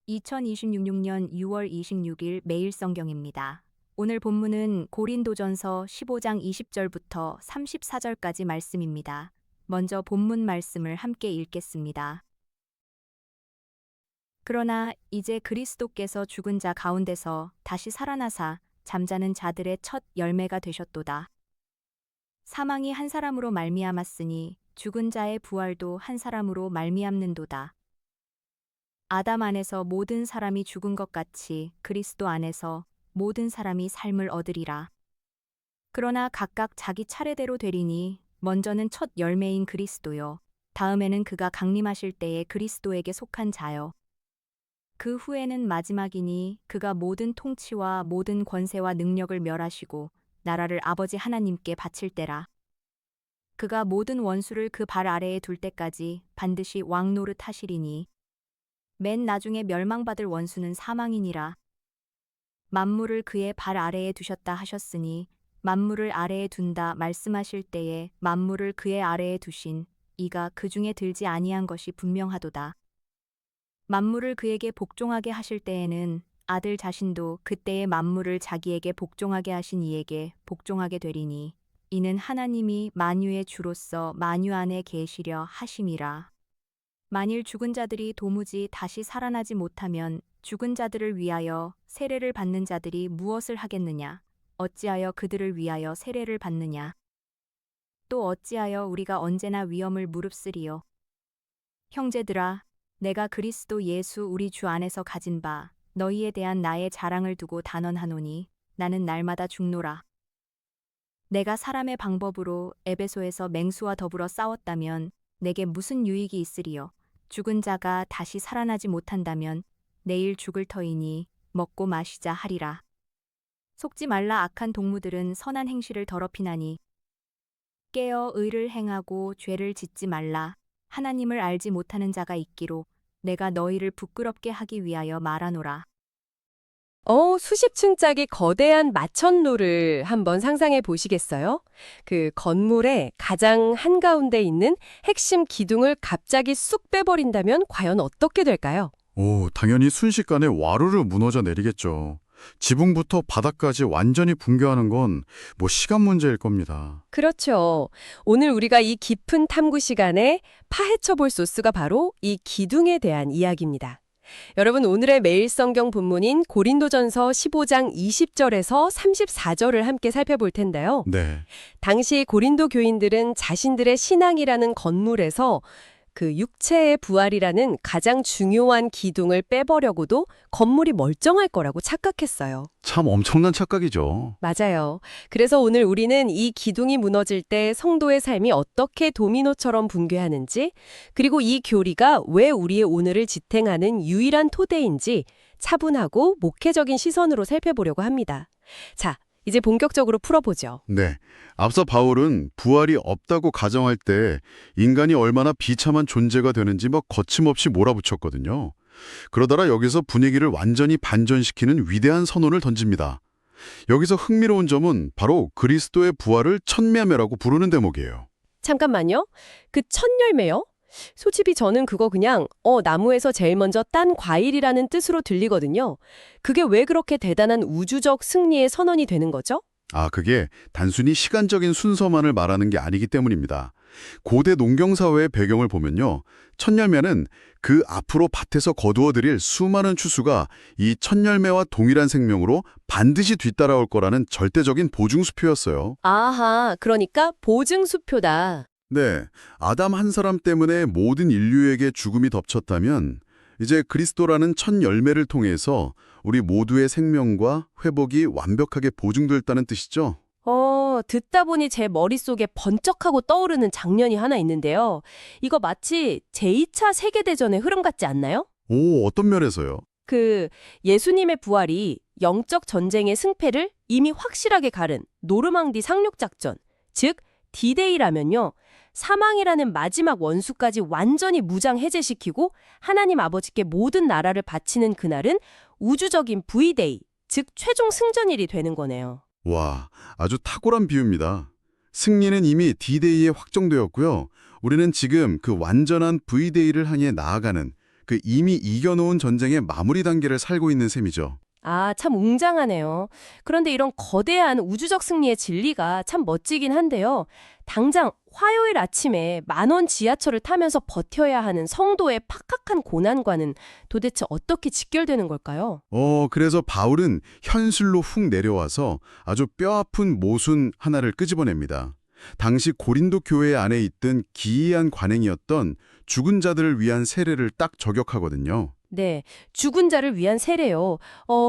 2026년 6월 26일 매일 성경입니다. 오늘 본문은 고린도전서 15장 20절부터 34절까지 말씀입니다. 먼저 본문 말씀을 함께 읽겠습니다. 그러나 이제 그리스도께서 죽은 자 가운데서 다시 살아나사 잠자는 자들의 첫 열매가 되셨도다. 사망이 한 사람으로 말미암았으니 죽은 자의 부활도 한 사람으로 말미암는도다. 아담 안에서 모든 사람이 죽은 것 같이 그리스도 안에서 모든 사람이 삶을 얻으리라. 그러나 각각 자기 차례대로 되리니 먼저는 첫 열매인 그리스도요. 다음에는 그가 강림하실 때에 그리스도에게 속한 자요. 그 후에는 마지막이니 그가 모든 통치와 모든 권세와 능력을 멸하시고 나라를 아버지 하나님께 바칠 때라. 그가 모든 원수를 그 발 아래에 둘 때까지 반드시 왕 노릇 하시리니 맨 나중에 멸망받을 원수는 사망이니라. 만물을 그의 발 아래에 두셨다 하셨으니 만물을 아래에 둔다 말씀하실 때에 만물을 그의 아래에 두신 이가 그 중에 들지 아니한 것이 분명하도다. 만물을 그에게 복종하게 하실 때에는 아들 자신도 그때의 만물을 자기에게 복종하게 하신 이에게 복종하게 되리니 이는 하나님이 만유의 주로서 만유 안에 계시려 하심이라. 만일 죽은 자들이 도무지 다시 살아나지 못하면 죽은 자들을 위하여 세례를 받는 자들이 무엇을 하겠느냐? 어찌하여 그들을 위하여 세례를 받느냐? 또 어찌하여 우리가 언제나 위험을 무릅쓰리요? 형제들아, 내가 그리스도 예수 우리 주 안에서 가진 바 너희에 대한 나의 자랑을 두고 단언하노니 나는 날마다 죽노라. 내가 사람의 방법으로 에베소에서 맹수와 더불어 싸웠다면 내게 무슨 유익이 있으리요? 죽은 자가 다시 살아나지 못한다면 내일 죽을 터이니 먹고 마시자 하리라. 속지 말라. 악한 동무들은 선한 행실을 더럽히나니 깨어 의를 행하고 죄를 짓지 말라. 하나님을 알지 못하는 자가 있기로 내가 너희를 부끄럽게 하기 위하여 말하노라. 수십 층짜리 거대한 마천루를 한번 상상해 보시겠어요? 그 건물의 가장 한가운데 있는 핵심 기둥을 갑자기 쑥 빼버린다면 과연 어떻게 될까요? 당연히 순식간에 와르르 무너져 내리겠죠. 지붕부터 바닥까지 완전히 붕괴하는 건 시간 문제일 겁니다. 그렇죠. 오늘 우리가 이 깊은 탐구 시간에 파헤쳐 볼 소스가 바로 이 기둥에 대한 이야기입니다. 여러분, 오늘의 매일 성경 본문인 고린도전서 15장 20절에서 34절을 함께 살펴볼 텐데요. 네. 당시 고린도 교인들은 자신들의 신앙이라는 건물에서 그 육체의 부활이라는 가장 중요한 기둥을 빼버려고도 건물이 멀쩡할 거라고 착각했어요. 참 엄청난 착각이죠. 맞아요. 그래서 오늘 우리는 이 기둥이 무너질 때 성도의 삶이 어떻게 도미노처럼 붕괴하는지, 그리고 이 교리가 왜 우리의 오늘을 지탱하는 유일한 토대인지 차분하고 목회적인 시선으로 살펴보려고 합니다. 자, 이제 본격적으로 풀어보죠. 네. 앞서 바울은 부활이 없다고 가정할 때 인간이 얼마나 비참한 존재가 되는지 거침없이 몰아붙였거든요. 그러다가 여기서 분위기를 완전히 반전시키는 위대한 선언을 던집니다. 여기서 흥미로운 점은 바로 그리스도의 부활을 천매매라고 부르는 대목이에요. 잠깐만요. 그 첫 열매요? 솔직히 저는 그거 그냥 나무에서 제일 먼저 딴 과일이라는 뜻으로 들리거든요. 그게 왜 그렇게 대단한 우주적 승리의 선언이 되는 거죠? 그게 단순히 시간적인 순서만을 말하는 게 아니기 때문입니다. 고대 농경사회의 배경을 보면요. 첫 열매는 그 앞으로 밭에서 거두어들일 수많은 추수가 이 첫 열매와 동일한 생명으로 반드시 뒤따라올 거라는 절대적인 보증수표였어요. 아하, 그러니까 보증수표다. 네, 아담 한 사람 때문에 모든 인류에게 죽음이 덮쳤다면 이제 그리스도라는 첫 열매를 통해서 우리 모두의 생명과 회복이 완벽하게 보증됐다는 뜻이죠. 듣다 보니 제 머릿속에 번쩍하고 떠오르는 장면이 하나 있는데요. 이거 마치 제2차 세계대전의 흐름 같지 않나요? 어떤 면에서요? 예수님의 부활이 영적 전쟁의 승패를 이미 확실하게 가른 노르망디 상륙작전, 즉 D-Day라면요. 사망이라는 마지막 원수까지 완전히 무장 해제시키고 하나님 아버지께 모든 나라를 바치는 그날은 우주적인 V-Day, 즉 최종 승전일이 되는 거네요. 와, 아주 탁월한 비유입니다. 승리는 이미 D-Day에 확정되었고요. 우리는 지금 그 완전한 V-Day를 향해 나아가는 그 이미 이겨놓은 전쟁의 마무리 단계를 살고 있는 셈이죠. 아, 참 웅장하네요. 그런데 이런 거대한 우주적 승리의 진리가 참 멋지긴 한데요. 당장 화요일 아침에 만원 지하철을 타면서 버텨야 하는 성도의 팍팍한 고난과는 도대체 어떻게 직결되는 걸까요? 그래서 바울은 현실로 훅 내려와서 아주 뼈아픈 모순 하나를 끄집어냅니다. 당시 고린도 교회 안에 있던 기이한 관행이었던 죽은 자들을 위한 세례를 딱 저격하거든요. 네, 죽은 자를 위한 세례요.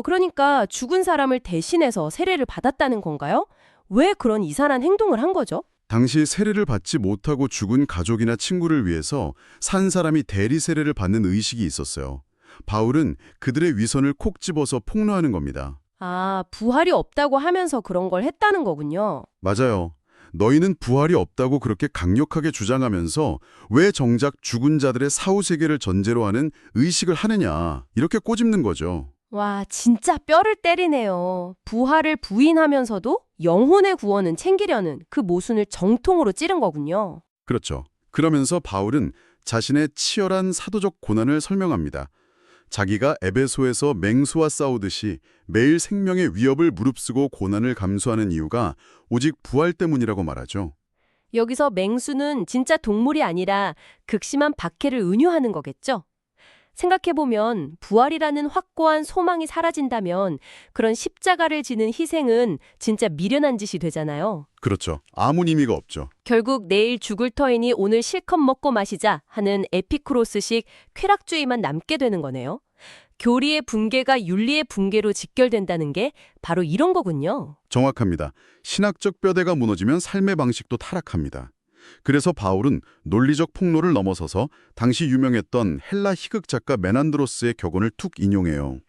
그러니까 죽은 사람을 대신해서 세례를 받았다는 건가요? 왜 그런 이상한 행동을 한 거죠? 당시 세례를 받지 못하고 죽은 가족이나 친구를 위해서 산 사람이 대리 세례를 받는 의식이 있었어요. 바울은 그들의 위선을 콕 집어서 폭로하는 겁니다. 아, 부활이 없다고 하면서 그런 걸 했다는 거군요. 맞아요. 너희는 부활이 없다고 그렇게 강력하게 주장하면서 왜 정작 죽은 자들의 사후세계를 전제로 하는 의식을 하느냐, 이렇게 꼬집는 거죠. 와, 진짜 뼈를 때리네요. 부활을 부인하면서도 영혼의 구원은 챙기려는 그 모순을 정통으로 찌른 거군요. 그렇죠. 그러면서 바울은 자신의 치열한 사도적 고난을 설명합니다. 자기가 에베소에서 맹수와 싸우듯이 매일 생명의 위협을 무릅쓰고 고난을 감수하는 이유가 오직 부활 때문이라고 말하죠. 여기서 맹수는 진짜 동물이 아니라 극심한 박해를 은유하는 거겠죠? 생각해보면 부활이라는 확고한 소망이 사라진다면 그런 십자가를 지는 희생은 진짜 미련한 짓이 되잖아요. 그렇죠. 아무 의미가 없죠. 결국 내일 죽을 터이니 오늘 실컷 먹고 마시자 하는 에피쿠로스식 쾌락주의만 남게 되는 거네요. 교리의 붕괴가 윤리의 붕괴로 직결된다는 게 바로 이런 거군요. 정확합니다. 신학적 뼈대가 무너지면 삶의 방식도 타락합니다. 그래서 바울은 논리적 폭로를 넘어서서 당시 유명했던 헬라 희극 작가 메난드로스의 격언을 툭 인용해요.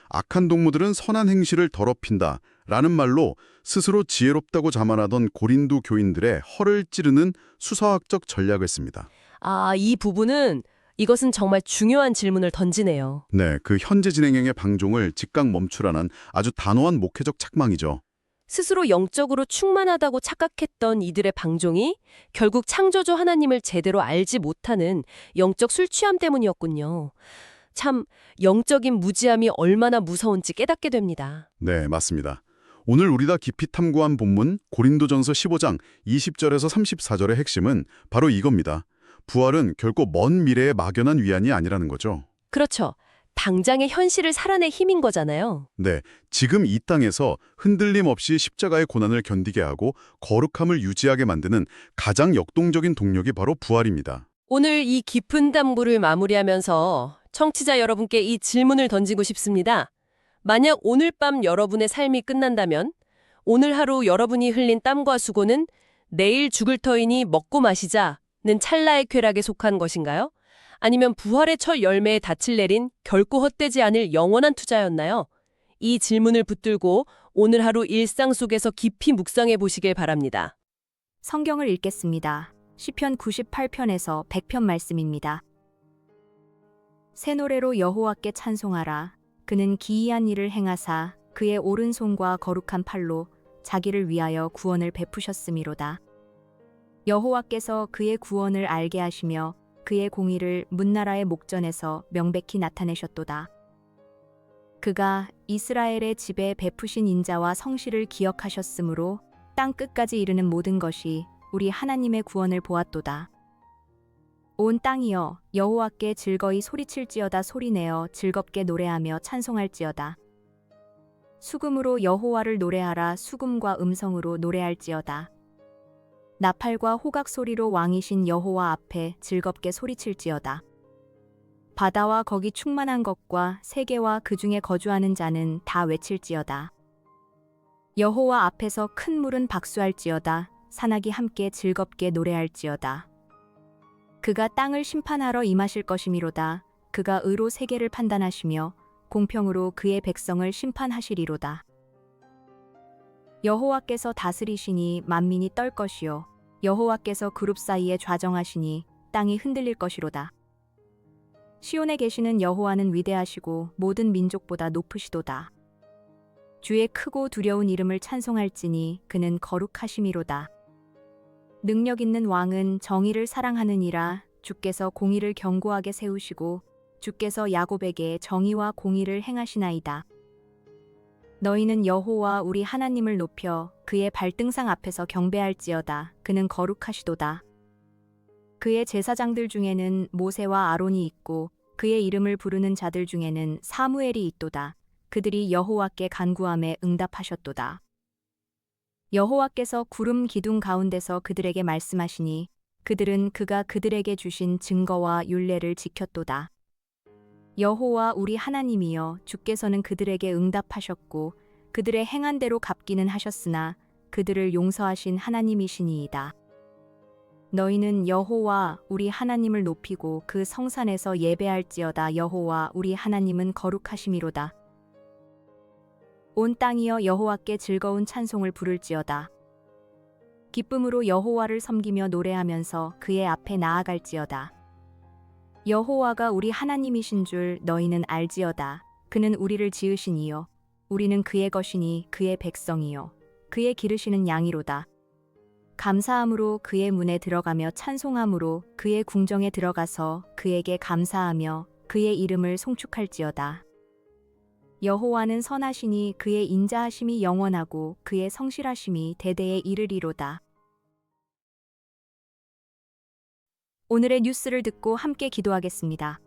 악한 동무들은 선한 행실을 더럽힌다 라는 말로 스스로 지혜롭다고 자만하던 고린도 교인들의 허를 찌르는 수사학적 전략을 씁니다. 아, 이 부분은 이것은 정말 중요한 질문을 던지네요. 네, 그 현재 진행형의 방종을 즉각 멈추라는 아주 단호한 목회적 책망이죠. 스스로 영적으로 충만하다고 착각했던 이들의 방종이 결국 창조주 하나님을 제대로 알지 못하는 영적 술 취함 때문이었군요. 참 영적인 무지함이 얼마나 무서운지 깨닫게 됩니다. 네, 맞습니다. 오늘 우리가 깊이 탐구한 본문 고린도전서 15장 20절에서 34절의 핵심은 바로 이겁니다. 부활은 결코 먼 미래의 막연한 위안이 아니라는 거죠. 그렇죠. 당장의 현실을 살아낼 힘인 거잖아요. 네, 지금 이 땅에서 흔들림 없이 십자가의 고난을 견디게 하고 거룩함을 유지하게 만드는 가장 역동적인 동력이 바로 부활입니다. 오늘 이 깊은 담구를 마무리하면서 청취자 여러분께 이 질문을 던지고 싶습니다. 만약 오늘 밤 여러분의 삶이 끝난다면 오늘 하루 여러분이 흘린 땀과 수고는 내일 죽을 터이니 먹고 마시자는 찰나의 쾌락에 속한 것인가요? 아니면 부활의 첫 열매에 닻을 내린 결코 헛되지 않을 영원한 투자였나요? 이 질문을 붙들고 오늘 하루 일상 속에서 깊이 묵상해 보시길 바랍니다. 성경을 읽겠습니다. 시편 98편에서 100편 말씀입니다. 새 노래로 여호와께 찬송하라. 그는 기이한 일을 행하사 그의 오른손과 거룩한 팔로 자기를 위하여 구원을 베푸셨음이로다. 여호와께서 그의 구원을 알게 하시며 그의 공의를 문나라의 목전에서 명백히 나타내셨도다. 그가 이스라엘의 집에 베푸신 인자와 성실을 기억하셨으므로 땅 끝까지 이르는 모든 것이 우리 하나님의 구원을 보았도다. 온 땅이여 여호와께 즐거이 소리칠지어다. 소리내어 즐겁게 노래하며 찬송할지어다. 수금으로 여호와를 노래하라. 수금과 음성으로 노래할지어다. 나팔과 호각 소리로 왕이신 여호와 앞에 즐겁게 소리칠지어다. 바다와 거기 충만한 것과 세계와 그 중에 거주하는 자는 다 외칠지어다. 여호와 앞에서 큰 물은 박수할지어다. 산악이 함께 즐겁게 노래할지어다. 그가 땅을 심판하러 임하실 것이미로다. 그가 의로 세계를 판단하시며 공평으로 그의 백성을 심판하시리로다. 여호와께서 다스리시니 만민이 떨 것이요 여호와께서 그룹 사이에 좌정하시니 땅이 흔들릴 것이로다. 시온에 계시는 여호와는 위대하시고 모든 민족보다 높으시도다. 주의 크고 두려운 이름을 찬송할지니 그는 거룩하심이로다. 능력 있는 왕은 정의를 사랑하느니라. 주께서 공의를 견고하게 세우시고 주께서 야곱에게 정의와 공의를 행하시나이다. 너희는 여호와 우리 하나님을 높여 그의 발등상 앞에서 경배할지어다. 그는 거룩하시도다. 그의 제사장들 중에는 모세와 아론이 있고 그의 이름을 부르는 자들 중에는 사무엘이 있도다. 그들이 여호와께 간구함에 응답하셨도다. 여호와께서 구름 기둥 가운데서 그들에게 말씀하시니 그들은 그가 그들에게 주신 증거와 율례를 지켰도다. 여호와 우리 하나님이여 주께서는 그들에게 응답하셨고 그들의 행한 대로 갚기는 하셨으나 그들을 용서하신 하나님이시니이다. 너희는 여호와 우리 하나님을 높이고 그 성산에서 예배할지어다. 여호와 우리 하나님은 거룩하심이로다. 온 땅이여 여호와께 즐거운 찬송을 부를지어다. 기쁨으로 여호와를 섬기며 노래하면서 그의 앞에 나아갈지어다. 여호와가 우리 하나님이신 줄 너희는 알지어다. 그는 우리를 지으신 이요 우리는 그의 것이니 그의 백성이요 그의 기르시는 양이로다. 감사함으로 그의 문에 들어가며 찬송함으로 그의 궁정에 들어가서 그에게 감사하며 그의 이름을 송축할지어다. 여호와는 선하시니 그의 인자하심이 영원하고 그의 성실하심이 대대에 이르리로다. 오늘의 뉴스를 듣고 함께 기도하겠습니다.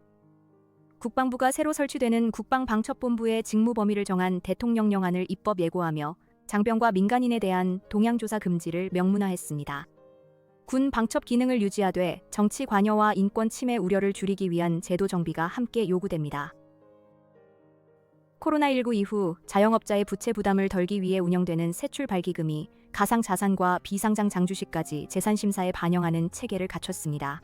국방부가 새로 설치되는 국방방첩본부의 직무 범위를 정한 대통령령안을 입법 예고하며 장병과 민간인에 대한 동향조사 금지를 명문화했습니다. 군 방첩 기능을 유지하되 정치 관여와 인권 침해 우려를 줄이기 위한 제도 정비가 함께 요구됩니다. 코로나19 이후 자영업자의 부채 부담을 덜기 위해 운영되는 세출 발기금이 가상 자산과 비상장 장주식까지 재산 심사에 반영하는 체계를 갖췄습니다.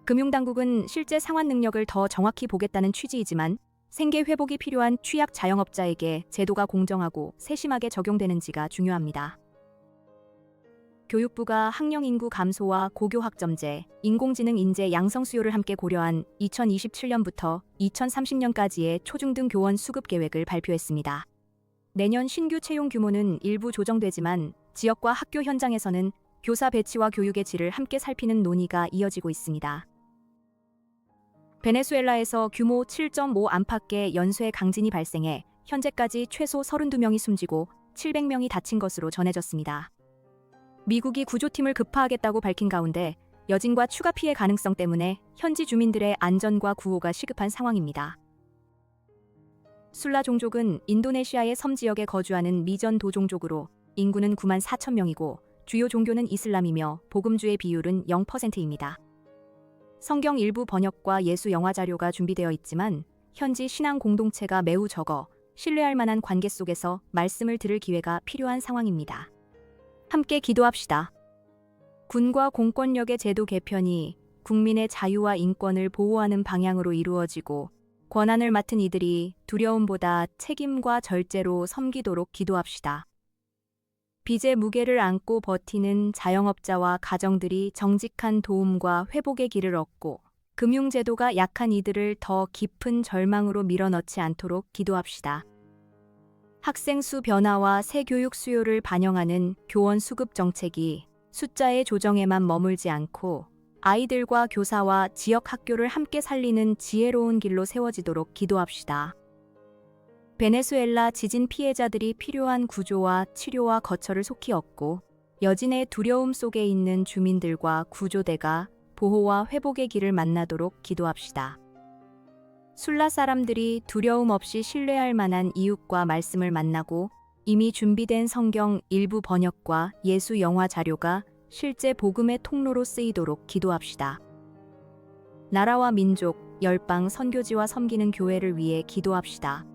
금융당국은 실제 상환 능력을 더 정확히 보겠다는 취지이지만 생계 회복이 필요한 취약 자영업자에게 제도가 공정하고 세심하게 적용되는지가 중요합니다. 교육부가 학령 인구 감소와 고교 학점제, 인공지능 인재 양성 수요를 함께 고려한 2027년부터 2030년까지의 초중등 교원 수급 계획을 발표했습니다. 내년 신규 채용 규모는 일부 조정되지만 지역과 학교 현장에서는 교사 배치와 교육의 질을 함께 살피는 논의가 이어지고 있습니다. 베네수엘라에서 규모 7.5 안팎의 연쇄 강진이 발생해 현재까지 최소 32명이 숨지고 700명이 다친 것으로 전해졌습니다. 미국이 구조팀을 급파하겠다고 밝힌 가운데 여진과 추가 피해 가능성 때문에 현지 주민들의 안전과 구호가 시급한 상황입니다. 술라 종족은 인도네시아의 섬 지역에 거주하는 미전 도종족으로 인구는 9만 4천 명이고 주요 종교는 이슬람이며 복음주의 비율은 0%입니다. 성경 일부 번역과 예수 영화 자료가 준비되어 있지만 현지 신앙 공동체가 매우 적어 신뢰할 만한 관계 속에서 말씀을 들을 기회가 필요한 상황입니다. 함께 기도합시다. 군과 공권력의 제도 개편이 국민의 자유와 인권을 보호하는 방향으로 이루어지고 권한을 맡은 이들이 두려움보다 책임과 절제로 섬기도록 기도합시다. 빚의 무게를 안고 버티는 자영업자와 가정들이 정직한 도움과 회복의 길을 얻고 금융제도가 약한 이들을 더 깊은 절망으로 밀어넣지 않도록 기도합시다. 학생 수 변화와 새 교육 수요를 반영하는 교원 수급 정책이 숫자의 조정에만 머물지 않고 아이들과 교사와 지역 학교를 함께 살리는 지혜로운 길로 세워지도록 기도합시다. 베네수엘라 지진 피해자들이 필요한 구조와 치료와 거처를 속히 얻고 여진의 두려움 속에 있는 주민들과 구조대가 보호와 회복의 길을 만나도록 기도합시다. 술라 사람들이 두려움 없이 신뢰할 만한 이웃과 말씀을 만나고 이미 준비된 성경 일부 번역과 예수 영화 자료가 실제 복음의 통로로 쓰이도록 기도합시다. 나라와 민족, 열방 선교지와 섬기는 교회를 위해 기도합시다.